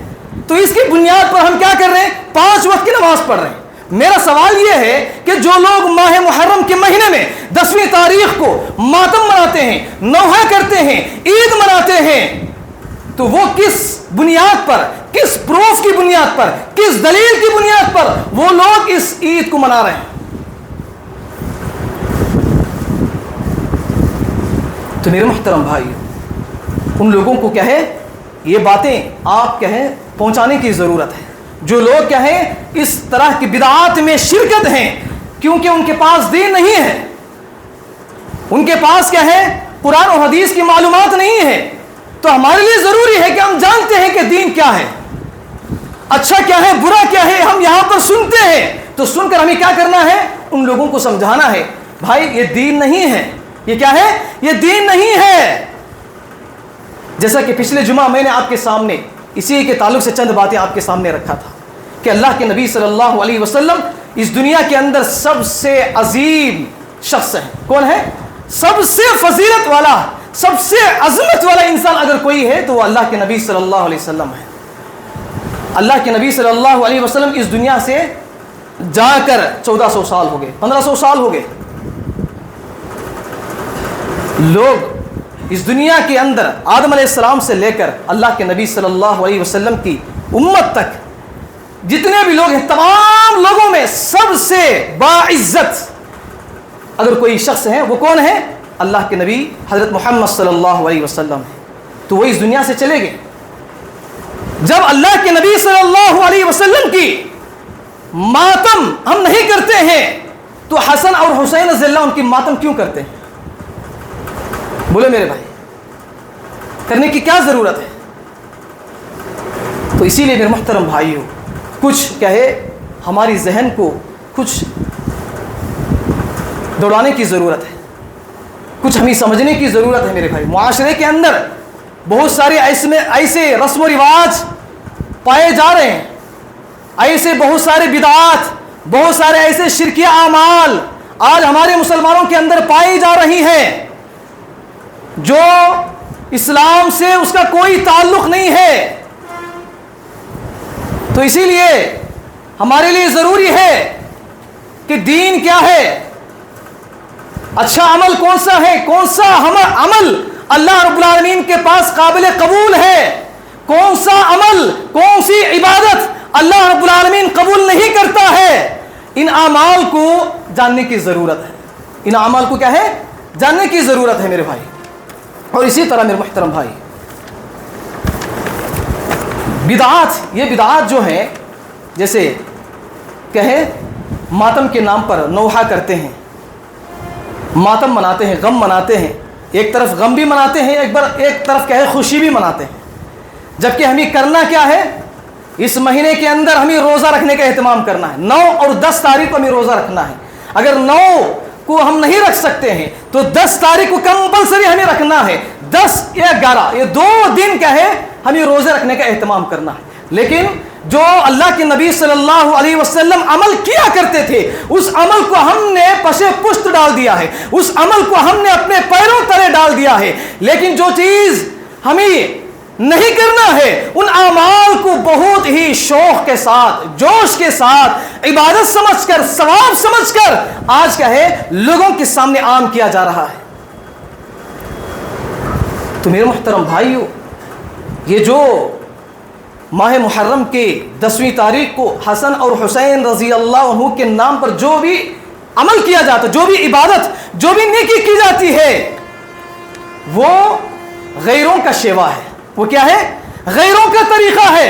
تو اس کی بنیاد پر ہم کیا کر رہے ہیں, 5 وقت کی نماز پڑھ رہے ہیں. میرا سوال یہ ہے کہ جو لوگ ماہ محرم کے مہینے میں 10ویں تاریخ کو ماتم مناتے ہیں, نوحہ کرتے ہیں, عید مناتے ہیں, تو وہ کس بنیاد پر, کس پروف کی بنیاد پر, کس دلیل کی بنیاد پر وہ لوگ اس عید کو منا رہے ہیں؟ تو میرے محترم بھائی, ان لوگوں کو کیا ہے یہ باتیں آپ کہیں پہنچانے کی ضرورت ہے. جو لوگ کہیں اس طرح کی بدعات میں شرکت ہیں کیونکہ ان کے پاس دین نہیں ہے, ان کے پاس کیا ہے قرآن و حدیث کی معلومات نہیں ہے, تو ہمارے لیے ضروری ہے کہ ہم جانتے ہیں کہ دین کیا ہے, اچھا کیا ہے, برا کیا ہے. ہم یہاں پر سنتے ہیں تو سن کر ہمیں کیا کرنا ہے, ان لوگوں کو سمجھانا ہے بھائی یہ دین نہیں ہے. یہ کیا ہے, یہ دین نہیں ہے. جیسا کہ پچھلے جمعہ میں نے آپ کے سامنے اسی کے تعلق سے چند باتیں آپ کے سامنے رکھا تھا کہ اللہ کے نبی صلی اللہ علیہ وسلم اس دنیا کے اندر سب سے عظیم شخص ہیں. کون ہے؟ سب سے فضیلت والا, سب سے عظمت والا انسان اگر کوئی ہے تو وہ اللہ کے نبی صلی اللہ علیہ وسلم ہے. اللہ کے نبی صلی اللہ علیہ وسلم اس دنیا سے جا کر 1400 سال ہو گئے, 1500 سال ہو گئے. لوگ اس دنیا کے اندر آدم علیہ السلام سے لے کر اللہ کے نبی صلی اللہ علیہ وسلم کی امت تک جتنے بھی لوگ ہیں, تمام لوگوں میں سب سے باعزت اگر کوئی شخص ہے وہ کون ہے؟ اللہ کے نبی حضرت محمد صلی اللہ علیہ وسلم ہے. تو وہ اس دنیا سے چلے گئے. جب اللہ کے نبی صلی اللہ علیہ وسلم کی ماتم ہم نہیں کرتے ہیں تو حسن اور حسین رضی اللہ ان کی ماتم کیوں کرتے ہیں؟ بولے میرے بھائی, کرنے کی کیا ضرورت ہے؟ تو اسی لیے میرے محترم بھائیوں, کچھ کہے ہماری ذہن کو کچھ دوڑانے کی ضرورت ہے, کچھ ہمیں سمجھنے کی ضرورت ہے میرے بھائی. معاشرے کے اندر بہت سارے ایسے رسم و رواج پائے جا رہے ہیں, ایسے بہت سارے بدعات, بہت سارے ایسے شرکیہ اعمال آج ہمارے مسلمانوں کے اندر پائی جا رہی ہیں جو اسلام سے اس کا کوئی تعلق نہیں ہے. تو اسی لیے ہمارے لیے ضروری ہے کہ دین کیا ہے, اچھا عمل کون سا ہے, کون سا عمل اللہ رب العالمین کے پاس قابل قبول ہے, کون سا عمل, کون سی عبادت اللہ رب العالمین قبول نہیں کرتا ہے. ان اعمال کو جاننے کی ضرورت ہے, ان اعمال کو کیا ہے, جاننے کی ضرورت ہے میرے بھائی. اور اسی طرح میرے محترم بھائی, بدعات, یہ بدعات جو ہیں جیسے کہے ماتم کے نام پر نوحہ کرتے ہیں, ماتم مناتے ہیں, غم مناتے ہیں, ایک طرف غم بھی مناتے ہیں, ایک طرف کہے خوشی بھی مناتے ہیں. جبکہ ہمیں کرنا کیا ہے, اس مہینے کے اندر ہمیں روزہ رکھنے کا اہتمام کرنا ہے. 9 اور 10 تاریخ کو ہمیں روزہ رکھنا ہے. اگر 9 کو ہم نہیں رکھ سکتے ہیں تو 10 تاریخ کو کمپلسری ہمیں رکھنا ہے. 10 یا 11 یہ 2 دن کا ہے ہمیں روزے رکھنے کا اہتمام کرنا ہے. لیکن جو اللہ کے نبی صلی اللہ علیہ وسلم عمل کیا کرتے تھے اس عمل کو ہم نے پشے پشت ڈال دیا ہے, اس عمل کو ہم نے اپنے پیروں تلے ڈال دیا ہے. لیکن جو چیز ہمیں نہیں کرنا ہے ان اعمال کو بہت ہی شوق کے ساتھ, جوش کے ساتھ, عبادت سمجھ کر, ثواب سمجھ کر آج کیا ہے لوگوں کے سامنے عام کیا جا رہا ہے. تو میرے محترم بھائیو, یہ جو ماہ محرم کے 10ویں تاریخ کو حسن اور حسین رضی اللہ عنہ کے نام پر جو بھی عمل کیا جاتا, جو بھی عبادت, جو بھی نیکی کی جاتی ہے, وہ غیروں کا شیوا ہے. وہ کیا ہے؟ غیروں کا طریقہ ہے.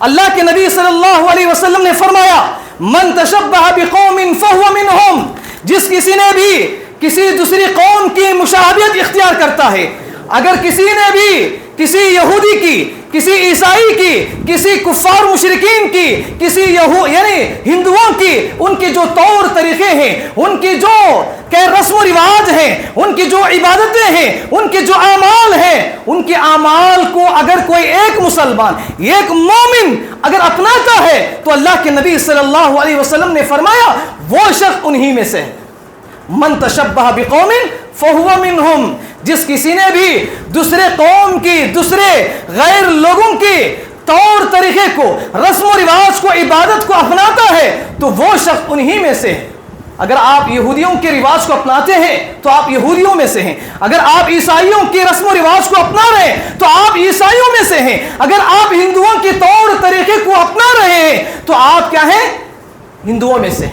اللہ کے نبی صلی اللہ علیہ وسلم نے فرمایا من تشبہ بقوم فہو منہم. جس کسی نے بھی کسی دوسری قوم کی مشابہت اختیار کرتا ہے، اگر کسی نے بھی کسی یہودی کی، کسی عیسائی کی، کسی کفار مشرکین کی، کسی یعنی ہندوؤں کی، ان کے جو طور طریقے ہیں، ان کی جو رسم و رواج ہیں، ان کی جو عبادتیں ہیں، ان کے جو اعمال ہیں، ان کے اعمال کو اگر کوئی ایک مسلمان، ایک مومن اگر اپناتا ہے تو اللہ کے نبی صلی اللہ علیہ وسلم نے فرمایا وہ شخص انہی میں سے ہے. من تشبہ بقوم فہو منہم. جس کسی نے بھی دوسرے قوم کی، دوسرے غیر لوگوں کی طور طریقے کو، رسم و رواج کو، عبادت کو اپناتا ہے تو وہ شخص انہی میں سے ہے. اگر آپ یہودیوں کے رواج کو اپناتے ہیں تو آپ یہودیوں میں سے ہیں. اگر آپ عیسائیوں کے رسم و رواج کو اپنا رہے ہیں تو آپ عیسائیوں میں سے ہیں. اگر آپ ہندوؤں کے طور طریقے کو اپنا رہے ہیں تو آپ کیا ہیں؟ ہندوؤں میں سے.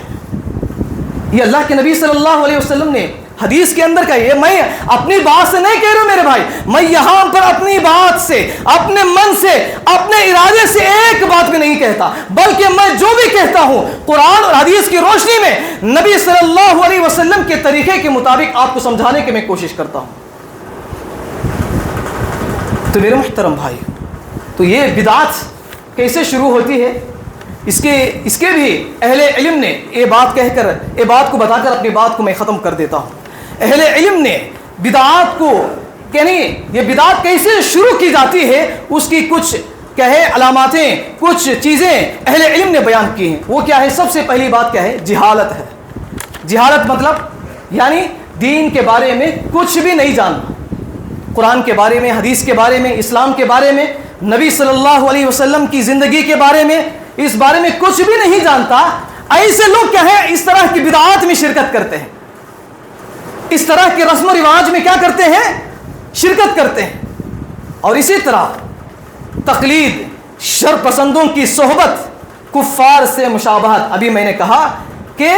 یہ اللہ کے نبی صلی اللہ علیہ وسلم نے حدیث کے اندر کہا. یہ میں اپنی بات سے نہیں کہہ رہا ہوں میرے بھائی، میں یہاں پر اپنی بات سے، اپنے من سے، اپنے ارادے سے ایک بات بھی نہیں کہتا، بلکہ میں جو بھی کہتا ہوں قرآن اور حدیث کی روشنی میں نبی صلی اللہ علیہ وسلم کے طریقے کے مطابق آپ کو سمجھانے کی میں کوشش کرتا ہوں. تو میرے محترم بھائی، تو یہ بدعت کیسے شروع ہوتی ہے؟ اس کے بھی اہل علم نے یہ بات کہہ کر، یہ بات کو بتا کر اپنی بات کو میں ختم کر دیتا ہوں. اہل علم نے بدعات کو، یعنی یہ بدعات کیسے شروع کی جاتی ہے اس کی کچھ علاماتیں، کچھ چیزیں اہل علم نے بیان کی ہیں. وہ کیا ہے؟ سب سے پہلی بات کیا ہے؟ جہالت ہے. جہالت مطلب یعنی دین کے بارے میں کچھ بھی نہیں جاننا. قرآن کے بارے میں، حدیث کے بارے میں، اسلام کے بارے میں، نبی صلی اللہ علیہ وسلم کی زندگی کے بارے میں، اس بارے میں کچھ بھی نہیں جانتا. ایسے لوگ کیا ہے؟ اس طرح کی بدعات میں شرکت کرتے ہیں، اس طرح کے رسم و رواج میں کیا کرتے ہیں؟ شرکت کرتے ہیں. اور اسی طرح تقلید، شر پسندوں کی صحبت، کفار سے مشابہت. ابھی میں نے کہا کہ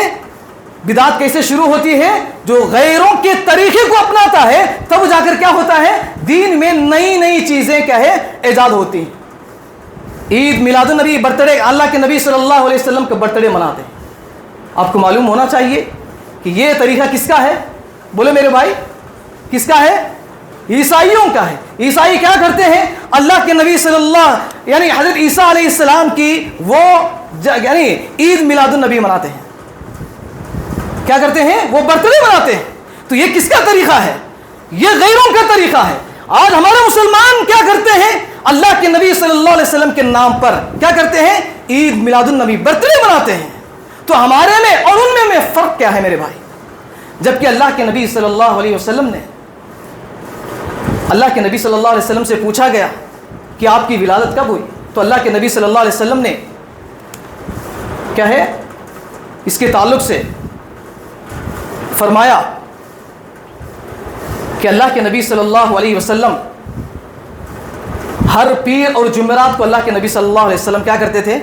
بدعت کیسے شروع ہوتی ہے؟ جو غیروں کے طریقے کو اپناتا ہے تب جا کر کیا ہوتا ہے؟ دین میں نئی نئی چیزیں کیا ہے؟ ایجاد ہوتی ہیں. عید میلاد النبی، برتھ ڈے، اللہ کے نبی صلی اللہ علیہ وسلم کا برتھ ڈے مناتے ہیں. آپ کو معلوم ہونا چاہیے کہ یہ طریقہ کس کا ہے؟ بولے میرے بھائی، کس کا ہے؟ عیسائیوں کا ہے. عیسائی کیا کرتے ہیں؟ اللہ کے نبی صلی اللہ یعنی حضرت عیسیٰ علیہ السلام کی وہ یعنی عید میلاد النبی مناتے ہیں. کیا کرتے ہیں؟ وہ برتھ ڈے مناتے ہیں. تو یہ کس کا طریقہ ہے؟ یہ غیروں کا طریقہ ہے. آج ہمارے مسلمان کیا کرتے ہیں؟ اللہ کے نبی صلی اللہ علیہ وسلم کے نام پر کیا کرتے ہیں؟ عید میلاد النبی، برتھ ڈے مناتے ہیں. تو ہمارے میں اور ان میں فرق کیا ہے میرے بھائی؟ جبکہ اللہ کے نبی صلی اللہ علیہ وسلم نے، اللہ کے نبی صلی اللہ علیہ وسلم سے پوچھا گیا کہ آپ کی ولادت کب ہوئی؟ تو اللہ کے نبی صلی اللہ علیہ وسلم نے کیا ہے اس کے تعلق سے فرمایا کہ اللہ کے نبی صلی اللہ علیہ وسلم ہر پیر اور جمعرات کو اللہ کے نبی صلی اللہ علیہ وسلم کیا کرتے تھے؟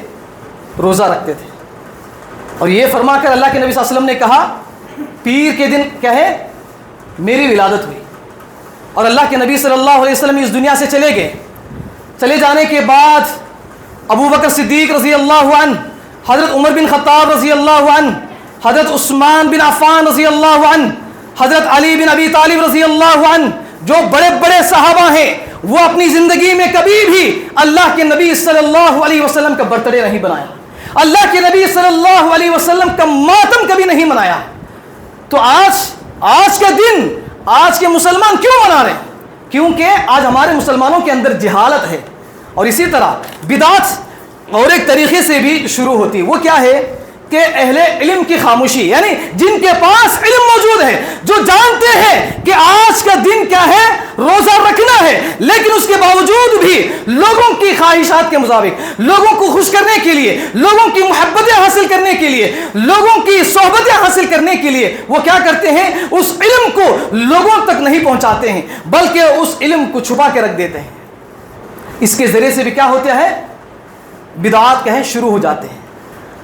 روزہ رکھتے تھے. اور یہ فرما کر اللہ کے نبی صلی اللہ علیہ وسلم نے کہا پیر کے دن کیا ہے؟ میری ولادت ہوئی. اور اللہ کے نبی صلی اللہ علیہ وسلم اس دنیا سے چلے گئے. چلے جانے کے بعد ابو بکر صدیق رضی اللہ عنہ، حضرت عمر بن خطاب رضی اللہ عنہ، حضرت عثمان بن عفان رضی اللہ عنہ، حضرت علی بن ابی طالب رضی اللہ عنہ، جو بڑے بڑے صحابہ ہیں، وہ اپنی زندگی میں کبھی بھی اللہ کے نبی صلی اللہ علیہ وسلم کا برتھ ڈے نہیں بنایا. اللہ کے نبی صلی اللہ علیہ وسلم کا ماتم کبھی نہیں منایا. تو آج کا دن آج کے مسلمان کیوں منا رہے ہیں؟ کیونکہ آج ہمارے مسلمانوں کے اندر جہالت ہے. اور اسی طرح بدعت اور ایک طریقے سے بھی شروع ہوتی ہے. وہ کیا ہے کہ اہل علم کی خاموشی، یعنی جن کے پاس علم موجود ہے، جو جانتے ہیں کہ آج کا دن کیا ہے؟ روزہ رکھنا ہے، لیکن اس کے باوجود بھی لوگوں کی خواہشات کے مطابق، لوگوں کو خوش کرنے کے لیے، لوگوں کی محبتیں حاصل کرنے کے لیے، لوگوں کی صحبتیں حاصل کرنے کے لیے وہ کیا کرتے ہیں؟ اس علم کو لوگوں تک نہیں پہنچاتے ہیں، بلکہ اس علم کو چھپا کے رکھ دیتے ہیں. اس کے ذریعے سے بھی کیا ہوتا ہے؟ بدعات کیا ہے؟ شروع ہو جاتے ہیں.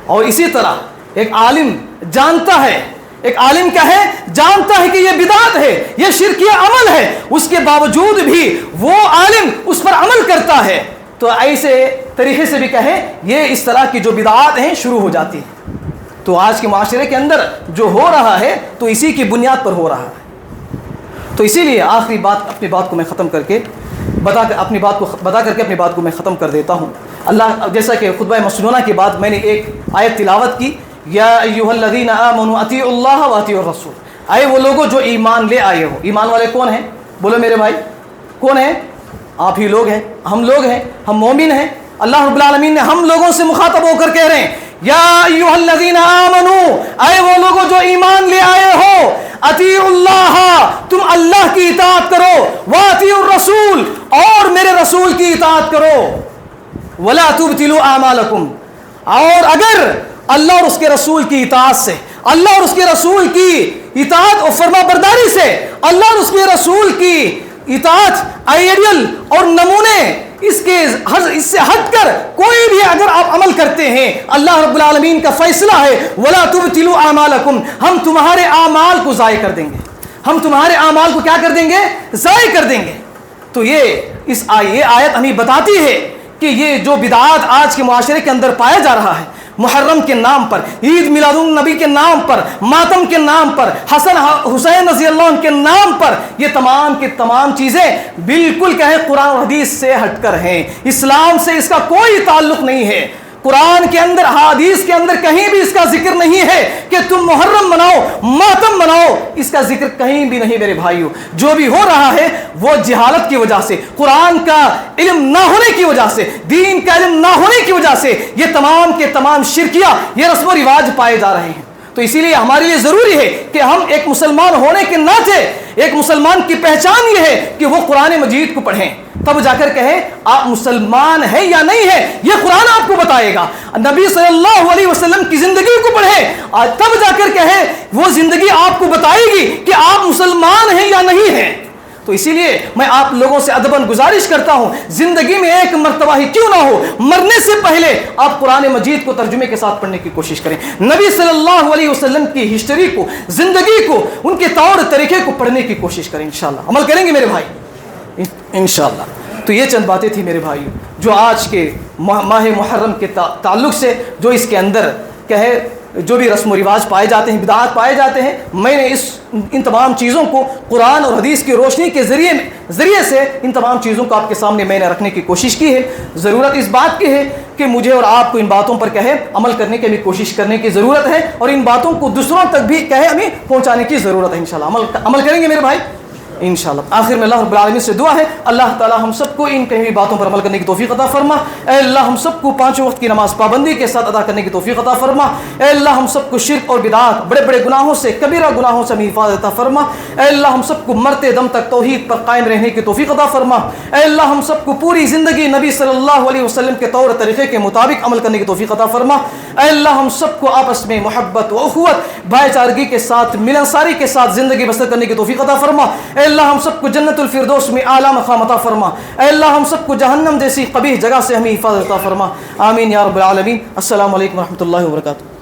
اور اسی طرح ایک عالم جانتا ہے ایک عالم کیا ہے؟ جانتا ہے کہ یہ بدعت ہے، یہ شرکی عمل ہے، اس کے باوجود بھی وہ عالم اس پر عمل کرتا ہے، تو ایسے طریقے سے بھی کہے یہ اس طرح کی جو بدعات ہیں شروع ہو جاتی ہیں۔ تو آج کے معاشرے کے اندر جو ہو رہا ہے تو اسی کی بنیاد پر ہو رہا ہے۔ تو اسی لیے آخری بات، اپنی بات کو میں ختم کر کے بتا کر اپنی بات کو میں ختم کر دیتا ہوں۔ اللہ، جیسا کہ خطبہ مسنونہ کے بعد میں نے ایک آیت تلاوت کی، یا ایھا الذین آمنوا اطیعوا اللہ واطیعوا الرسول، اے وہ لوگوں جو ایمان لے آئے ہو۔ ایمان والے کون ہیں؟ بولو میرے بھائی، کون ہیں؟ آپ ہی لوگ ہیں، ہم لوگ ہیں، ہم مومن ہیں۔ اللہ رب العالمین نے ہم لوگوں سے مخاطب ہو کر کہہ رہے ہیں، یا ایھا الذین آمنوا، اے وہ لوگوں جو ایمان لے آئے ہو، اطیعوا اللہ، تم اللہ کی اطاعت کرو، واطیعوا الرسول، اور میرے رسول کی اطاعت کرو، ولا تبطلوا اعمالکم، اور اگر اللہ اور اس کے رسول کی اطاعت سے، اللہ اور اس کے رسول کی اطاعت اور فرما برداری سے، اللہ اور اس کے رسول کی اطاعت آئیڈیل اور نمونے اس سے ہٹ کر کوئی بھی اگر آپ عمل کرتے ہیں، اللہ رب العالمین کا فیصلہ ہے وَلَا تُبْتِلُوا أَعْمَالَكُمْ، ہم تمہارے اعمال کو ضائع کر دیں گے، ہم تمہارے اعمال کو کیا کر دیں گے؟ ضائع کر دیں گے۔ تو یہ آیت ہمیں بتاتی ہے کہ یہ جو بدعات آج کے معاشرے کے اندر پایا جا رہا ہے، محرم کے نام پر، عید میلاد النبی کے نام پر، ماتم کے نام پر، حسن حسین رضی اللہ عنہ کے نام پر، یہ تمام کی تمام چیزیں بالکل کیا ہے؟ قرآن و حدیث سے ہٹ کر ہیں، اسلام سے اس کا کوئی تعلق نہیں ہے۔ قرآن کے اندر، حدیث کے اندر کہیں بھی اس کا ذکر نہیں ہے کہ تم محرم مناؤ، ماتم مناؤ، اس کا ذکر کہیں بھی نہیں میرے بھائیوں۔ جو بھی ہو رہا ہے وہ جہالت کی وجہ سے، قرآن کا علم نہ ہونے کی وجہ سے، دین کا علم نہ ہونے کی وجہ سے یہ تمام کے تمام شرکیہ، یہ رسم و رواج پائے جا رہے ہیں۔ تو اسی لیے ہمارے لیے ضروری ہے کہ ہم ایک مسلمان ہونے کے ناطے، ایک مسلمان کی پہچان یہ ہے کہ وہ قرآن مجید کو پڑھیں، تب جا کر کہیں آپ مسلمان ہیں یا نہیں ہے، یہ قرآن آپ کو بتائے گا۔ نبی صلی اللہ علیہ وسلم کی زندگی کو پڑھیں، تب جا کر کہیں وہ زندگی آپ کو بتائے گی کہ آپ مسلمان ہیں یا نہیں ہیں۔ تو اسی لیے میں آپ لوگوں سے ادباً گزارش کرتا ہوں، زندگی میں ایک مرتبہ ہی کیوں نہ ہو، مرنے سے پہلے آپ قرآن مجید کو ترجمے کے ساتھ پڑھنے کی کوشش کریں، نبی صلی اللہ علیہ وسلم کی ہسٹری کو، زندگی کو، ان کے طور طریقے کو پڑھنے کی کوشش کریں، انشاءاللہ عمل کریں گے میرے بھائی، انشاءاللہ۔ تو یہ چند باتیں تھیں میرے بھائی جو آج کے ماہ محرم کے تعلق سے، جو اس کے اندر کہے جو بھی رسم و رواج پائے جاتے ہیں، بدعات پائے جاتے ہیں، میں نے ان تمام چیزوں کو قرآن اور حدیث کی روشنی کے ذریعے سے ان تمام چیزوں کو آپ کے سامنے میں نے رکھنے کی کوشش کی ہے۔ ضرورت اس بات کی ہے کہ مجھے اور آپ کو ان باتوں پر کہے عمل کرنے کی بھی کوشش کرنے کی ضرورت ہے، اور ان باتوں کو دوسروں تک بھی کہے ہمیں پہنچانے کی ضرورت ہے۔ انشاءاللہ عمل کریں گے میرے بھائی انشاءاللہ۔ آخر میں اللہ رب العالمین سے دعا ہے، اللہ تعالی ہم سب کو ان کہی باتوں پر عمل کرنے کی توفیق عطا فرما۔ اے اللہ ہم سب کو پانچوں وقت کی نماز پابندی کے ساتھ ادا کرنے کی توفیق عطا فرما۔ اے اللہ ہم سب کو شرک اور بدعات، بڑے بڑے گناہوں سے، کبیرہ گناہوں سے ہمیں حفاظت عطا فرما۔ اے اللہ ہم سب کو مرتے دم تک توحید پر قائم رہنے کی توفیق عطا فرما۔ اے اللہ ہم سب کو پوری زندگی نبی صلی اللہ علیہ وسلم کے طور طریقے کے مطابق عمل کرنے کی توفیق عطا فرما۔ اے اللہ ہم سب کو آپس میں محبت و اخوت، بھائی چارگی کے ساتھ، ملنساری کے ساتھ زندگی بسر کرنے کی توفیق عطا فرما۔ اے اللہ ہم سب کو جنت الفردوس میں اعلیٰ مقام عطا فرما۔ اے اللہ ہم سب کو جہنم جیسی قبیح جگہ سے ہمیں حفاظت عطا فرما۔ آمین یا رب العالمین۔ السلام علیکم ورحمۃ اللہ وبرکاتہ۔